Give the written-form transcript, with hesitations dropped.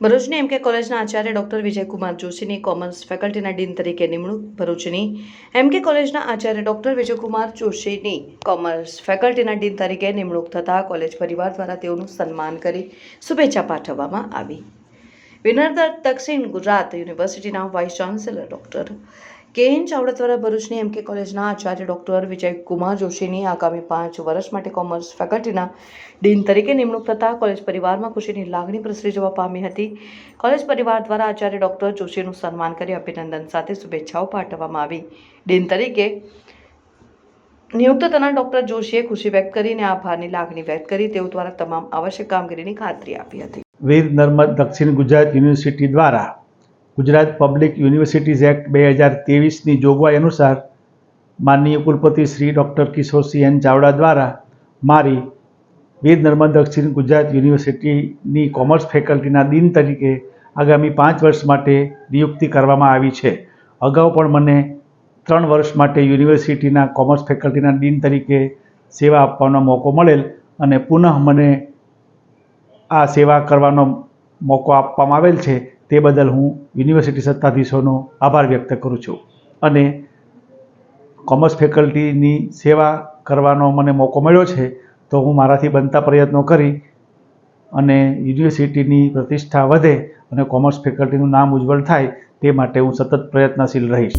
ભરૂચની એમકે કોલેજના Acharya doctor Vijaykumar જોશીની commerce ફેકલ્ટીના dean તરીકે નિમણૂક. ભરૂચની એમકે કોલેજના Acharya doctor Vijaykumar જોશીની commerce ફેકલ્ટીના dean તરીકે નિમણૂક થતાં કોલેજ પરિવાર દ્વારા તેઓનું સન્માન કરી શુભેચ્છા પાઠવવામાં આવી. વિનર દક્ષિણ ગુજરાત યુનિવર્સિટીના વાઇસ ચાન્સેલર ડોક્ટર કે.એન. ચાવડા દ્વારા ભરૂચની એમકે કોલેજના આચાર્ય ડોક્ટર વિજયકુમાર જોશીની આગામી 5 વર્ષ માટે કોમર્સ ફેકલ્ટીના ડીન તરીકે નિમણૂક થતાં કોલેજ પરિવારમાં ખુશીની લાગણી પ્રસરી જવા પામી હતી. કોલેજ પરિવાર દ્વારા આચાર્ય ડોક્ટર જોશીનું સન્માન કરી અભિનંદન સાથે શુભેચ્છાઓ પાઠવવામાં આવી. ડીન તરીકે નિયુક્ત થનાર ડોક્ટર જોશીએ ખુશી વ્યક્ત કરીને આભારની લાગણી વ્યક્ત કરી તેઓ દ્વારા તમામ આવશ્યક કામગીરીની ખાતરી આપી હતી. વીર નર્મદ દક્ષિણ ગુજરાત યુનિવર્સિટી દ્વારા ગુજરાત પબ્લિક યુનિવર્સિટીઝ એક્ટ 2023ની જોગવાઈ અનુસાર માનનીય કુલપતિ શ્રી ડૉક્ટર કિશોરસિંહ એન ચાવડા દ્વારા મારી વીર નર્મદ દક્ષિણ ગુજરાત યુનિવર્સિટીની કોમર્સ ફેકલ્ટીના ડીન તરીકે આગામી 5 વર્ષ માટે નિયુક્તિ કરવામાં આવી છે. અગાઉ પણ મને 3 વર્ષ માટે યુનિવર્સિટીના કોમર્સ ફેકલ્ટીના ડીન તરીકે સેવા આપવાનો મોકો મળેલ અને પુનઃ મને આ સેવા કરવાનો મોકો આપવામાં આવેલ છે તે બદલ હું યુનિવર્સિટી સત્તાધીશોનો આભાર વ્યક્ત કરું છું. અને કોમર્સ ફેકલ્ટીની સેવા કરવાનો મને મોકો મળ્યો છે તો હું મારાથી બનતા પ્રયત્નો કરી અને યુનિવર્સિટીની પ્રતિષ્ઠા વધે અને કોમર્સ ફેકલ્ટીનું નામ ઉજ્જવળ થાય તે માટે હું સતત પ્રયત્નશીલ રહીશ.